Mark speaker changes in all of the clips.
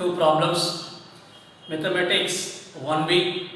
Speaker 1: two problems. Mathematics 1B,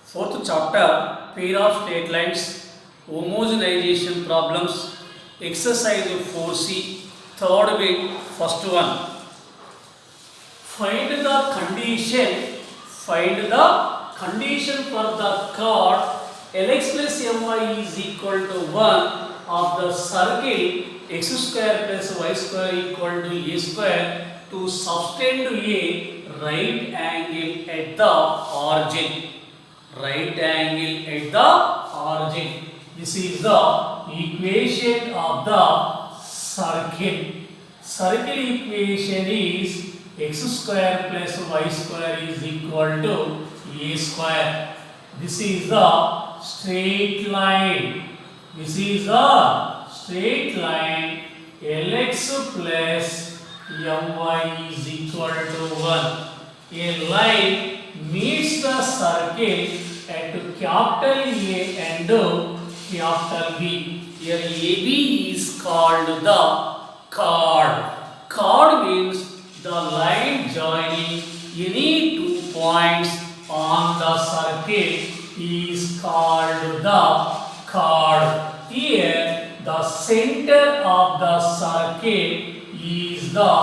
Speaker 1: fourth chapter, pair of straight lines, homogenization problems, exercise 4C, third bit, first one. Find the condition for the chord Lx plus My is equal to 1 of the circle x square plus y square equal to a square to subtend a right angle at the origin. Right angle at the origin. This is the equation of the circle. Circle equation is x square plus y square is equal to a square. This is the straight line. This is a straight line. Lx plus My is equal to 1. A line meets the circle at capital A and capital B. Here AB is called the chord. Chord means the line joining any 2 points on the circle is called the chord. Here the center of the circle is the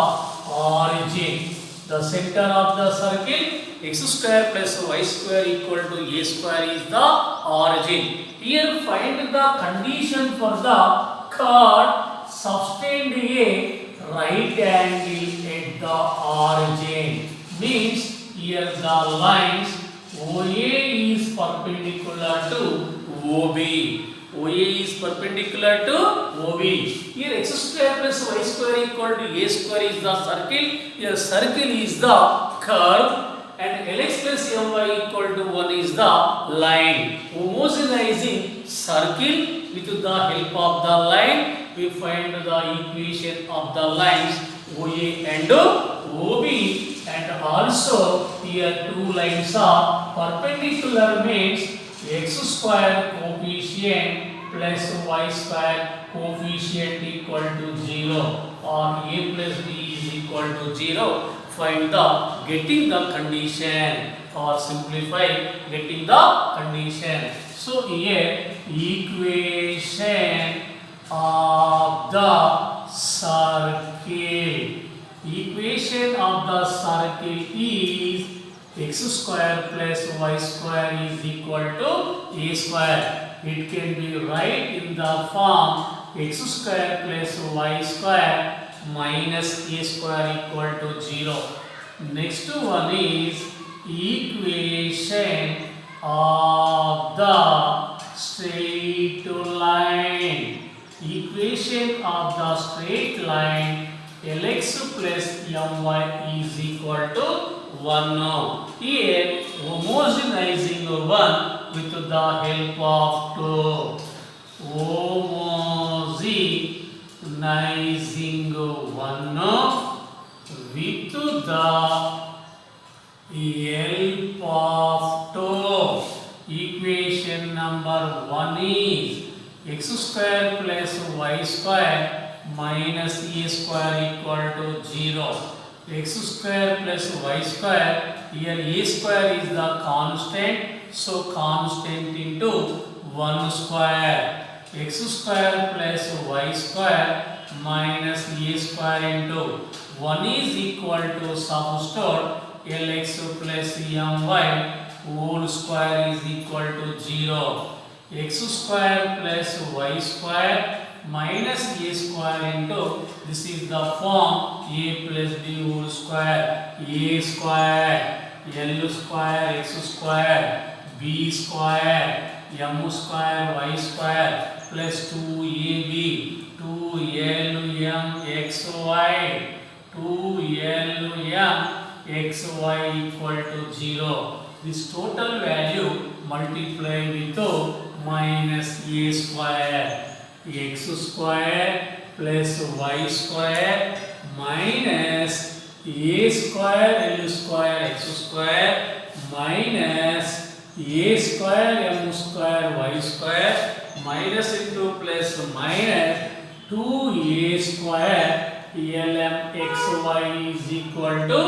Speaker 1: origin. The center of the circle x square plus y square equal to a square is the origin. Here find the condition for the chord subtend a right angle at the origin. Means here the lines OA is perpendicular to OB. OA is perpendicular to OB. Here x square plus y square equal to a square is the circle. Here circle is the curve and Lx plus My equal to 1 is the line. Homogenizing circle with the help of the line, we find the equation of the lines OA and OB, and also here two lines are perpendicular means x square coefficient plus y square coefficient equal to 0 or a plus b is equal to 0. Find the getting the condition or simplify getting the condition. So here equation of the circle. Equation of the circle is x square plus y square is equal to a square. It can be write in the form x square plus y square minus a square equal to 0. Next one is equation of the straight line. Equation of the straight line Lx plus My is equal to 1. Here homogenizing 1 with the help of 2. Homogenizing 1 with the help of 2. Equation number 1 is x square plus y square minus a square equal to 0. X square plus y square, here a square is the constant, so constant into 1 square. X square plus y square minus a square into 1 is equal to substitute Lx plus My whole square is equal to 0. X square plus y square minus a square into, this is the form a plus b whole square, a square, l square, x square, b square, m square, y square plus 2ab, 2lm xy, 2lm xy equal to 0. This total value multiply with minus a square. X square plus y square minus a square l square x square minus a square m square y square minus into plus minus 2a square ln xy is equal to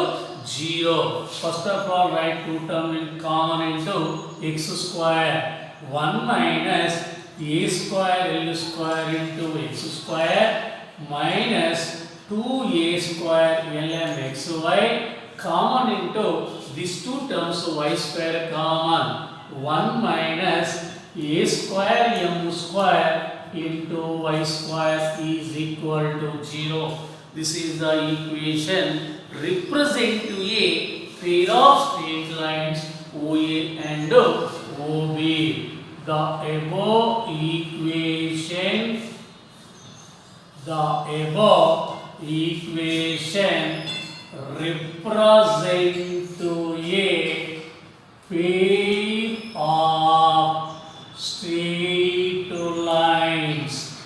Speaker 1: 0. First of all, write two terms in common into x square. 1 minus a square L square into x square minus 2a square lmxy common into these two terms y square common. 1 minus a square m square into y square is equal to 0. This is the equation represent to a pair of straight lines OA and OB. The above equation represent to a pair of straight lines.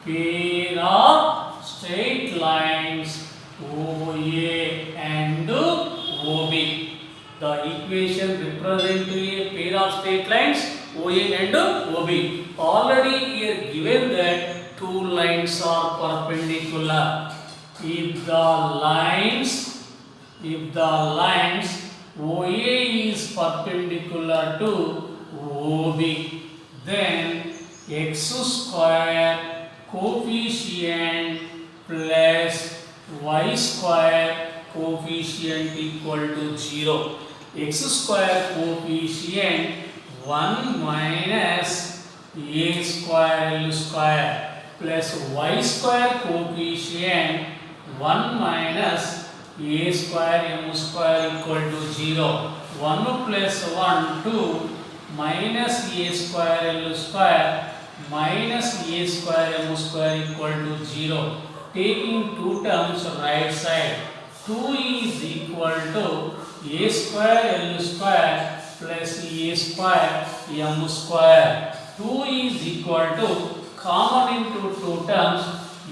Speaker 1: Pair of straight lines OA and OB. The equation represent to a pair of straight lines OA and OB. Already here given that two lines are perpendicular. If the lines OA is perpendicular to OB, then x square coefficient plus y square coefficient equal to 0. X square coefficient 1 minus a square L square plus y square coefficient 1 minus a square m square equal to 0. 1 plus 1 2 minus a square L square minus a square m square equal to 0. Taking two terms right side, 2 is equal to a square L square plus a square m square. 2 is equal to common into two terms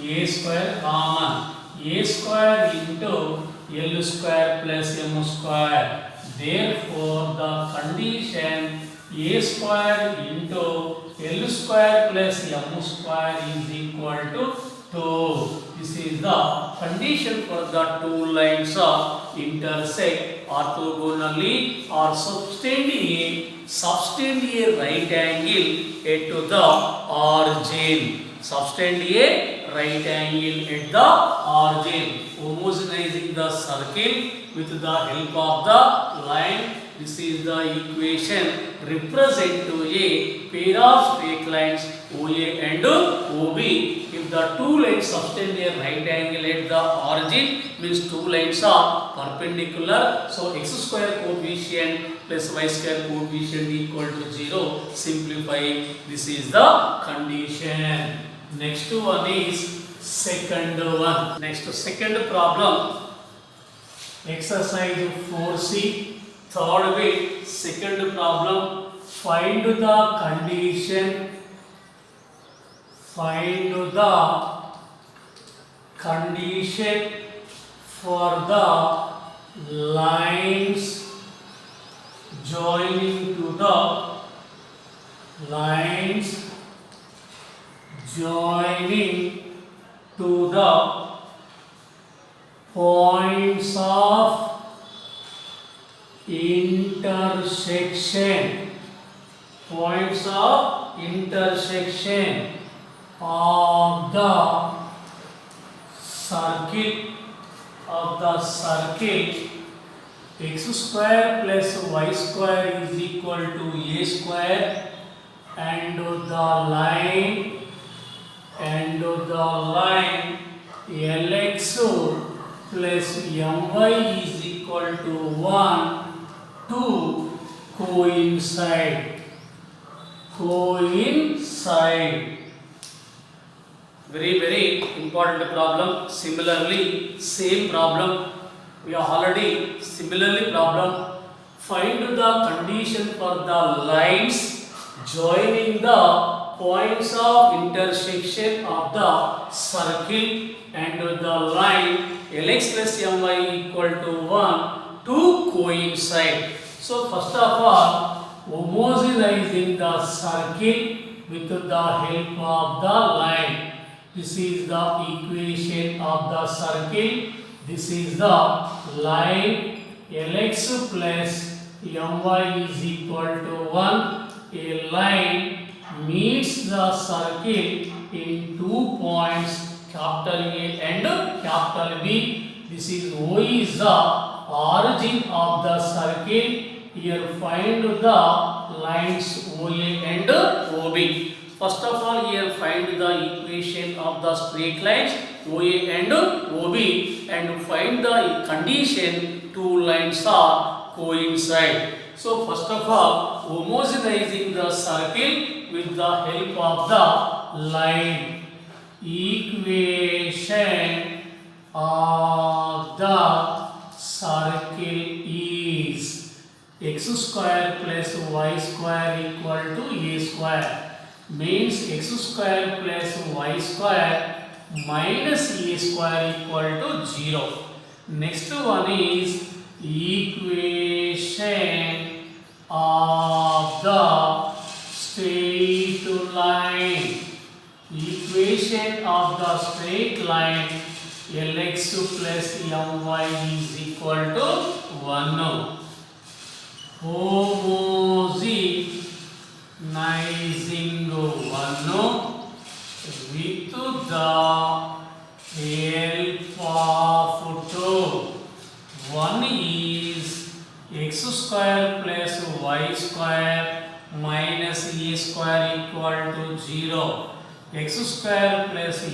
Speaker 1: a square common. A square into L square plus m square. Therefore, the condition a square into L square plus m square is equal to 2. This is the condition for the two lines of intersect orthogonally or subtend a right angle at the origin. Subtend a right angle at the origin. Homogenizing the circle with the help of the line. This is the equation represent to a pair of straight lines OA and OB. If the two lines subtend a right angle at the origin, means two lines are perpendicular. So x square coefficient plus y square coefficient equal to 0. Simplifying, this is the condition. Next one is second one. Next second problem. Exercise 4C. Third way, second problem. Find the condition. Find the condition for the lines joining to the points of intersection. Points of intersection of the circle x square plus y square is equal to a square, and the line lx plus my is equal to 1 to coincide. Very important problem. Similarly, same problem we are already similarly problem. Find the condition for the lines joining the points of intersection of the circle and the line Lx plus My equal to 1 to coincide. So first of all, homogenizing the circle with the help of the line. This is the equation of the circle. This is the line Lx plus My is equal to 1. A line meets the circle in 2 points, capital A and capital B. This is O is the origin of the circle. Here find the lines OA and OB. First of all, here find the equation of the straight lines OA and OB and find the condition two lines are coincide. So first of all, homogenizing the circle with the help of the line. Equation of the circle is x square plus y square equal to a square. Means x square plus y square minus a square equal to 0. Next one is equation of the straight line. Equation of the straight line Lx plus My is equal to 1. Homogenizing 1 with the help of 2. 1 is x square plus y square minus a square equal to 0. X square plus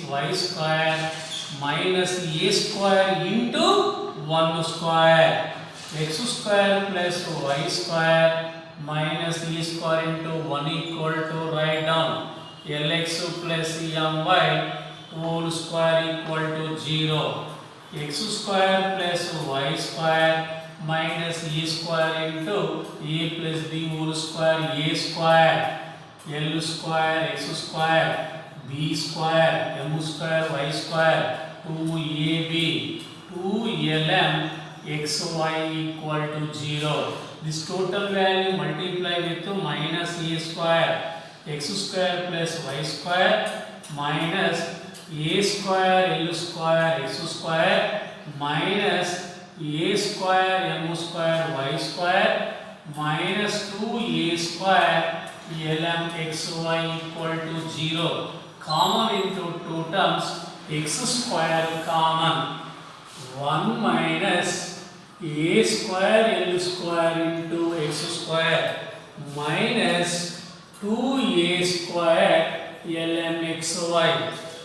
Speaker 1: y square minus a square into 1 square. X square plus y square minus a square into 1 equal to write down Lx plus My whole square equal to 0. X square plus y square minus a square into a plus b whole square a square. L square x square b square m square y square 2ab 2lm xy equal to 0. This total value multiply with minus a square x square plus y square minus a square l square x square minus a square m square y square minus 2a square lm xy equal to 0. Common into two terms, x square common. 1 minus a square l square into x square minus 2a square lm xy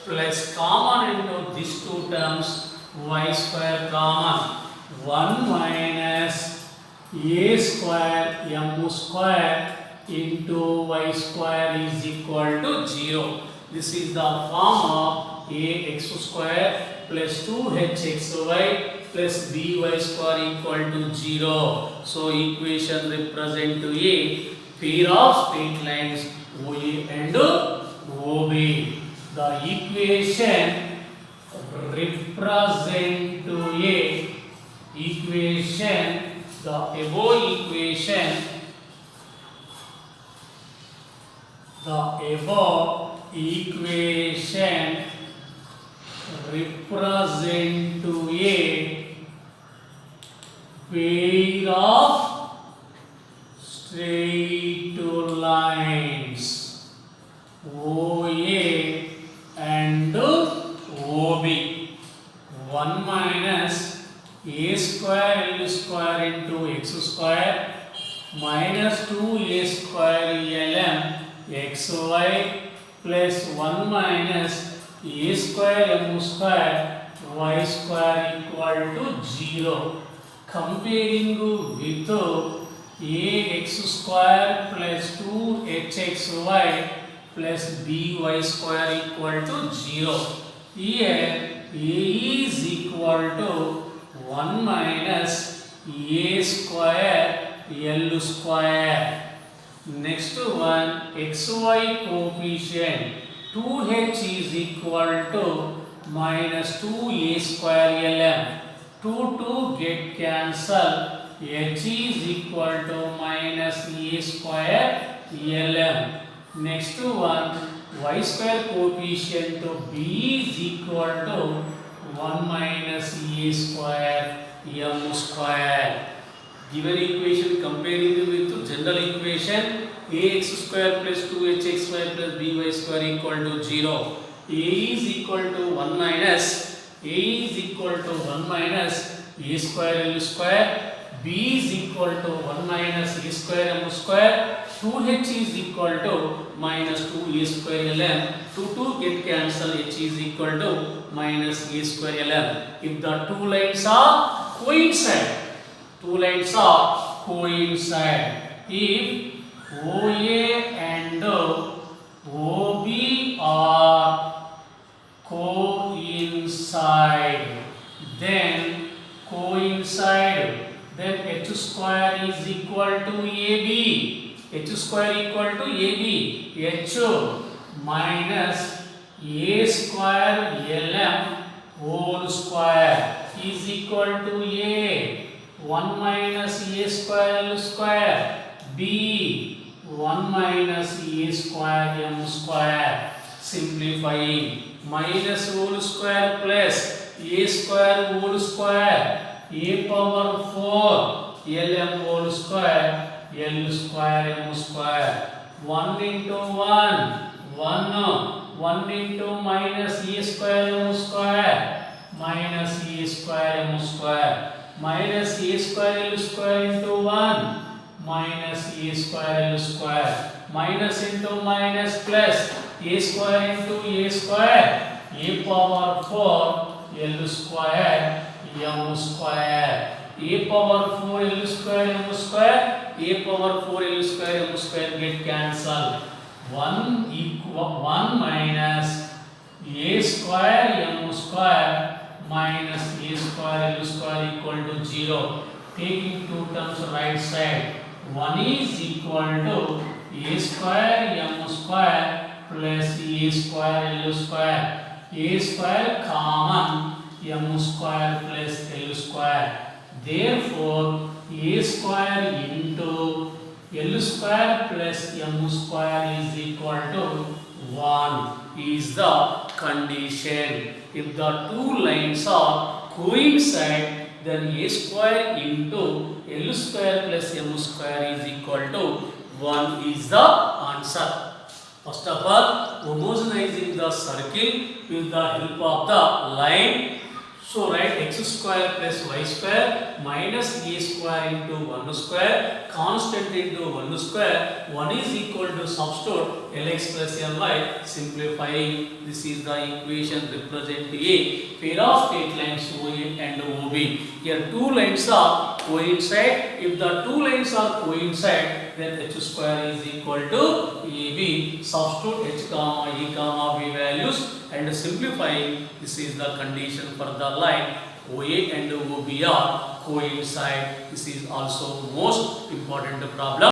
Speaker 1: plus common into these two terms y square common. 1 minus a square m square into y square is equal to 0. This is the form of a x square plus 2hxy plus by square equal to 0. So equation represent to a pair of straight lines OA and OB. The equation represent to a equation, the above equation, represent to a pair of straight lines OA and OB. 1 minus a square l square into x square minus 2a square lm xy plus 1 minus a square m square y square equal to 0. Comparing with ax square plus 2hxy plus by square equal to 0. Here a is equal to 1 minus a square l square. Next one, xy coefficient 2h is equal to minus 2a square lm. 2 get cancelled. H is equal to minus a square lm. Next one, y square coefficient to b is equal to 1 minus a square m square. Given equation comparing with general equation ax square plus 2hxy plus by square equal to 0. A is equal to 1 minus a square l square. B is equal to 1 minus a square m square. 2h is equal to minus 2a square ln. 2 get cancelled. H is equal to minus a square ln. If the two lines are coincide, if OA and OB are coincide, then h square is equal to AB. H square equal to AB. H minus A square LM whole square is equal to A. 1 minus a square l square. B 1 minus a square m square. Simplifying, minus whole square plus a square whole square, a power 4 lm whole square, l square m square. 1 into 1 1 into minus a square m square minus a square m square. Minus a square l square into 1 minus a square l square. Minus into minus plus a square into a square, a power 4 l square m square. A power 4 l square m square, a power 4 l square m square get cancelled. 1 minus a square m square minus a square l square equal to 0. Taking two terms right side, 1 is equal to a square m square plus a square l square. A square common, m square plus l square. Therefore, a square into l square plus m square is equal to 1 is the condition. If the two lines are coincide, then a square into l square plus m square is equal to 1 is the answer. First of all, homogenizing the circle with the help of the line. So write x square plus y square minus a square into 1 square constant into 1 square. 1 is equal to substitute lx plus ly. Simplifying, this is the equation represent a pair of straight lines OA and OB. Here two lines are coincide. If the two lines are coincide, then h square is equal to AB. Substitute h comma e comma b values and simplifying, this is the condition for the line OA and OB are coincide. This is also most important problem.